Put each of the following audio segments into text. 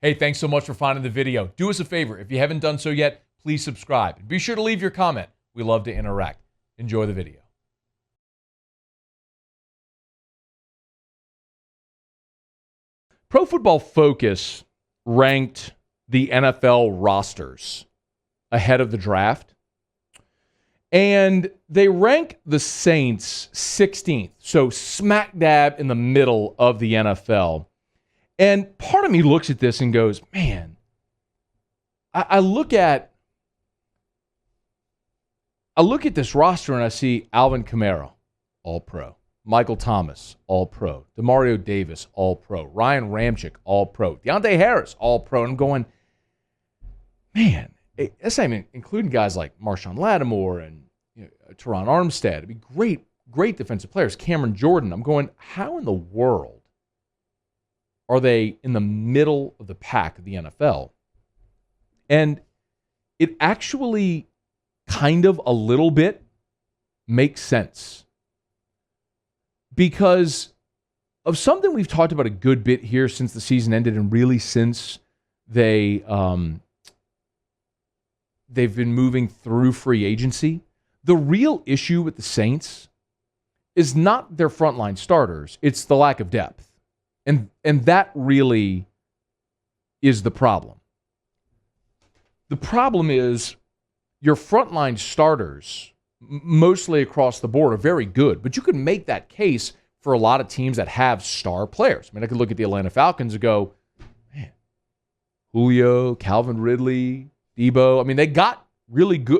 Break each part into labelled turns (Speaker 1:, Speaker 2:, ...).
Speaker 1: Hey, thanks so much for finding the video. Do us a favor. If you haven't done so yet, please subscribe. And be sure to leave your comment. We love to interact. Enjoy the video. Pro Football Focus ranked the NFL rosters ahead of the draft. And they rank the Saints 16th, so smack dab in the middle of the NFL. And part of me looks at this and goes, man, I look at this roster and I see Alvin Kamara, All-Pro. Michael Thomas, All-Pro. Demario Davis, All-Pro. Ryan Ramczyk, All-Pro. Deontay Harris, All-Pro. And I'm going, man, that's not even including guys like Marshawn Lattimore and Teron Armstead. It'd be great defensive players. Cameron Jordan. I'm going, how in the world are they in the middle of the pack of the NFL? And it actually kind of a little bit makes sense because of something we've talked about a good bit here since the season ended and really since they've been moving through free agency. The real issue with the Saints is not their frontline starters. It's the lack of depth. And that really is the problem. The problem is your frontline starters, mostly across the board, are very good. But you can make that case for a lot of teams that have star players. I mean, I could look at the Atlanta Falcons and go, man, Julio, Calvin Ridley, Debo. I mean, they got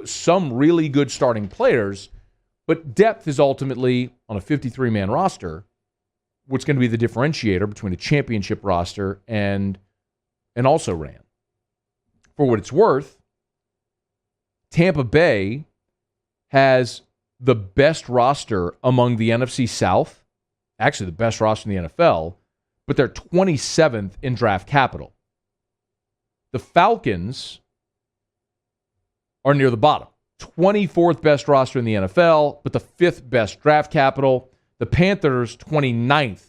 Speaker 1: some really good starting players, but depth is ultimately, on a 53-man roster, what's going to be the differentiator between a championship roster and an also-ran. For what it's worth, Tampa Bay has the best roster among the NFC South, actually the best roster in the NFL, but they're 27th in draft capital. The Falcons are near the bottom. 24th best roster in the NFL, but the 5th best draft capital. The Panthers, 29th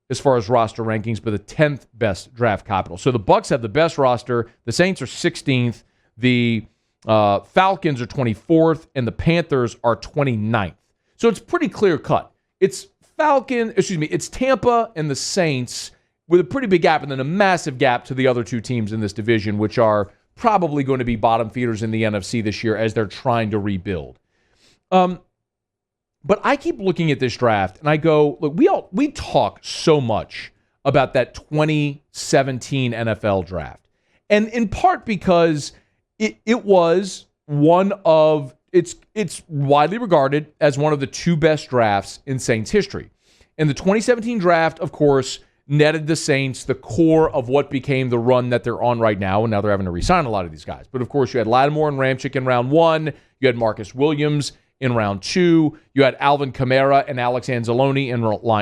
Speaker 1: as far as roster rankings, but the 10th best draft capital. So the Bucs have the best roster. The Saints are 16th. The Falcons are 24th, and the Panthers are 29th. So it's pretty clear cut. It's Tampa and the Saints with a pretty big gap, and then a massive gap to the other two teams in this division, which are probably going to be bottom feeders in the NFC this year as they're trying to rebuild. But I keep looking at this draft and I go, look, we talk so much about that 2017 NFL draft. And in part because it was it's widely regarded as one of the two best drafts in Saints history. And the 2017 draft, of course, netted the Saints the core of what became the run that they're on right now, and now they're having to re-sign a lot of these guys. But, of course, you had Lattimore and Ramczyk in round 1. You had Marcus Williams in round 2. You had Alvin Kamara and Alex Anzalone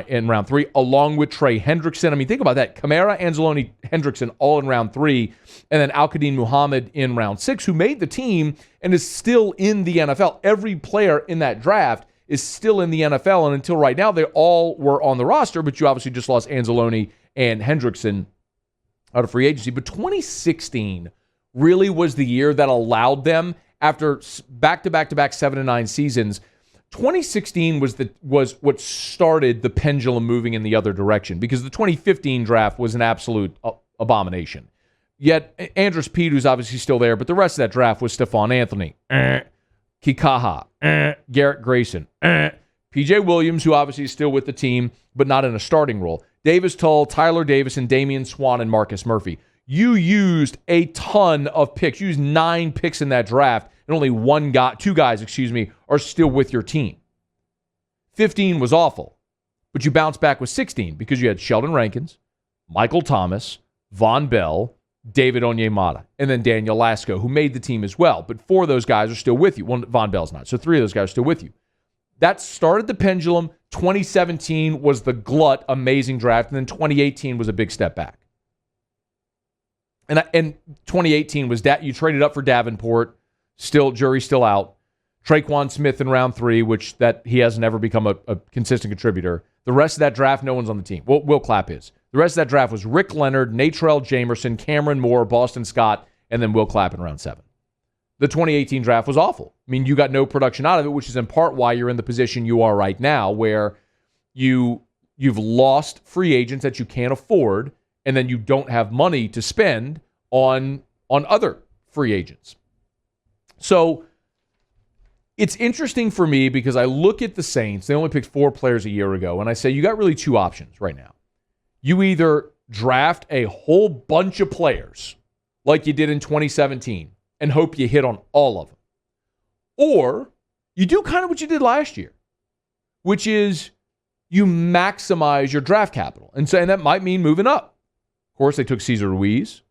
Speaker 1: in round 3, along with Trey Hendrickson. I mean, think about that. Kamara, Anzalone, Hendrickson all in round 3, and then Al-Qadim Muhammad in round 6, who made the team and is still in the NFL. Every player in that draft is still in the NFL, and until right now, they all were on the roster, but you obviously just lost Anzalone and Hendrickson out of free agency. But 2016 really was the year that allowed them, after back-to-back-to-back 7-9 seasons, 2016 was what started the pendulum moving in the other direction, because the 2015 draft was an absolute abomination. Yet Andrus Peat, who's obviously still there, but the rest of that draft was Stephon Anthony, Kikaha, Garrett Grayson, PJ Williams, who obviously is still with the team, but not in a starting role, Davis Tull, Tyler Davis, and Damian Swann and Marcus Murphy. You used a ton of picks. You used 9 picks in that draft, and only two guys, are still with your team. 15 was awful, but you bounced back with 16 because you had Sheldon Rankins, Michael Thomas, Von Bell, David Onyemata, and then Daniel Lasco, who made the team as well. But 4 of those guys are still with you. Von Bell's not. So 3 of those guys are still with you. That started the pendulum. 2017 was the glut, amazing draft, and then 2018 was a big step back. And 2018 was that you traded up for Davenport, jury's still out. Tre'Quan Smith in round 3, which that he hasn't ever become a consistent contributor. The rest of that draft, no one's on the team. Will Clapp is. The rest of that draft was Rick Leonard, Natrell Jamerson, Cameron Moore, Boston Scott, and then Will Clapp in round 7. The 2018 draft was awful. I mean, you got no production out of it, which is in part why you're in the position you are right now, where you've lost free agents that you can't afford, and then you don't have money to spend on other free agents. So it's interesting for me because I look at the Saints. They only picked 4 players a year ago, and I say you got really 2 options right now. You either draft a whole bunch of players like you did in 2017 and hope you hit on all of them. Or you do kind of what you did last year, which is you maximize your draft capital. And that might mean moving up. Of course, they took Cesar Ruiz.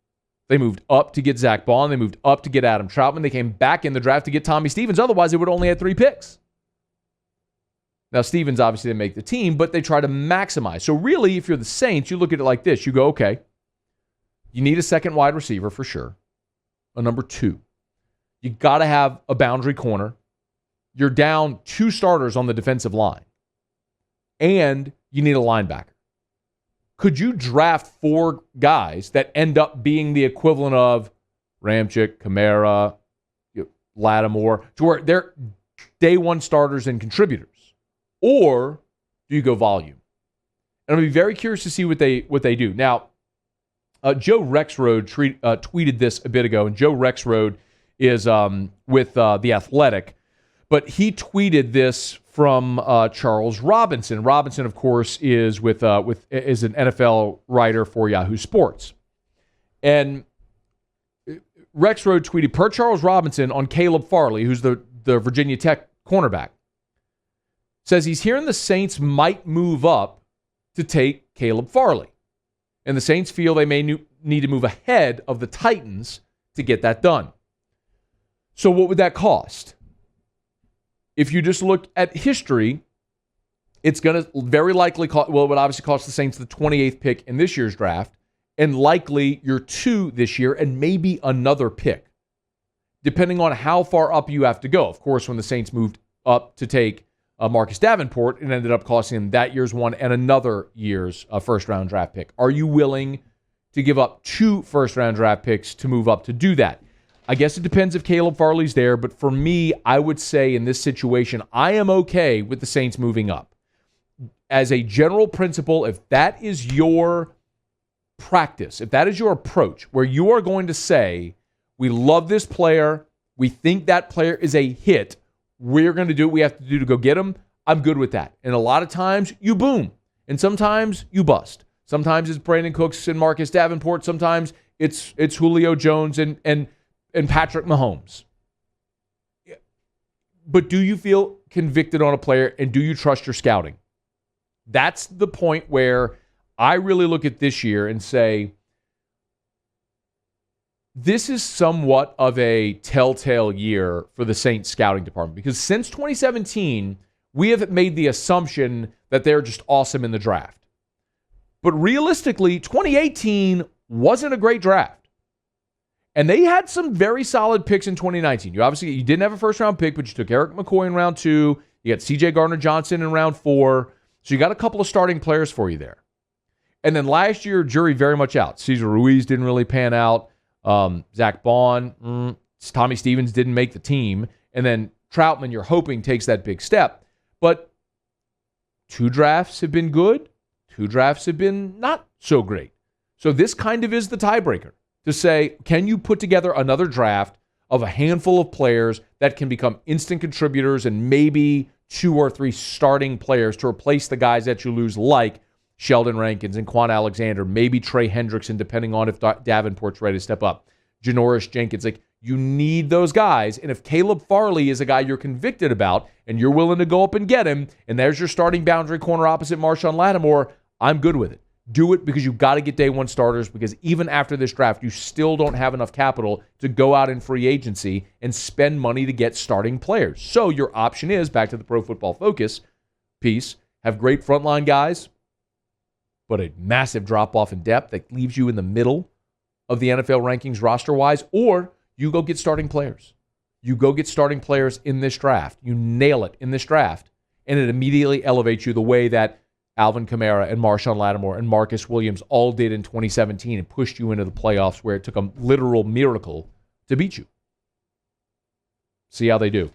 Speaker 1: They moved up to get Zach Bond. They moved up to get Adam Troutman. They came back in the draft to get Tommy Stevens. Otherwise, they would only had 3 picks. Now, Stevens obviously didn't make the team, but they try to maximize. So really, if you're the Saints, you look at it like this. You go, okay, you need a second wide receiver for sure. A number 2. You got to have a boundary corner. You're down 2 starters on the defensive line. And you need a linebacker. Could you draft 4 guys that end up being the equivalent of Ramchick, Kamara, Lattimore, to where they're day 1 starters and contributors? Or do you go volume? And I'll be very curious to see what they do. Now, Joe Rexrode tweeted this a bit ago, and Joe Rexrode is with The Athletic, but he tweeted this from Charles Robinson. Robinson, of course, is is an NFL writer for Yahoo Sports. And Rexrode tweeted, per Charles Robinson on Caleb Farley, who's the Virginia Tech cornerback, says he's hearing the Saints might move up to take Caleb Farley. And the Saints feel they may need to move ahead of the Titans to get that done. So what would that cost? If you just look at history, it's going to very likely cost, well, it would obviously cost the Saints the 28th pick in this year's draft, and likely your 2 this year, and maybe another pick, depending on how far up you have to go. Of course, when the Saints moved up to take Marcus Davenport, it ended up costing him that year's 1 and another year's first-round draft pick. Are you willing to give up 2 first-round draft picks to move up to do that? I guess it depends if Caleb Farley's there, but for me, I would say in this situation, I am okay with the Saints moving up. As a general principle, if that is your practice, if that is your approach, where you are going to say, we love this player, we think that player is a hit, we're going to do what we have to do to go get him, I'm good with that. And a lot of times, you boom. And sometimes, you bust. Sometimes it's Brandon Cooks and Marcus Davenport. Sometimes it's Julio Jones and Patrick Mahomes. But do you feel convicted on a player, and do you trust your scouting? That's the point where I really look at this year and say, this is somewhat of a telltale year for the Saints scouting department, because since 2017, we have made the assumption that they're just awesome in the draft. But realistically, 2018 wasn't a great draft. And they had some very solid picks in 2019. You didn't have a first-round pick, but you took Eric McCoy in round 2. You got C.J. Gardner-Johnson in round 4. So you got a couple of starting players for you there. And then last year, jury very much out. Cesar Ruiz didn't really pan out. Zach Bond, Tommy Stevens didn't make the team. And then Troutman, you're hoping, takes that big step. But 2 drafts have been good. 2 drafts have been not so great. So this kind of is the tiebreaker to say, can you put together another draft of a handful of players that can become instant contributors and maybe 2 or 3 starting players to replace the guys that you lose, like Sheldon Rankins and Quan Alexander, maybe Trey Hendrickson, depending on if Davenport's ready to step up, Janoris Jenkins. Like, you need those guys. And if Caleb Farley is a guy you're convicted about and you're willing to go up and get him, and there's your starting boundary corner opposite Marshawn Lattimore, I'm good with it. Do it, because you've got to get day 1 starters, because even after this draft, you still don't have enough capital to go out in free agency and spend money to get starting players. So your option is, back to the Pro Football Focus piece, have great frontline guys, but a massive drop-off in depth that leaves you in the middle of the NFL rankings roster-wise, or you go get starting players. You go get starting players in this draft. You nail it in this draft, and it immediately elevates you the way that Alvin Kamara and Marshawn Lattimore and Marcus Williams all did in 2017 and pushed you into the playoffs where it took a literal miracle to beat you. See how they do.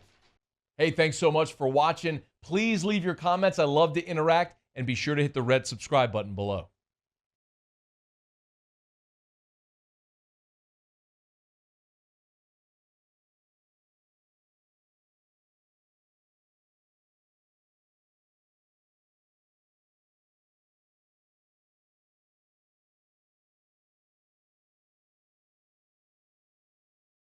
Speaker 1: Hey, thanks so much for watching. Please leave your comments. I love to interact, and be sure to hit the red subscribe button below.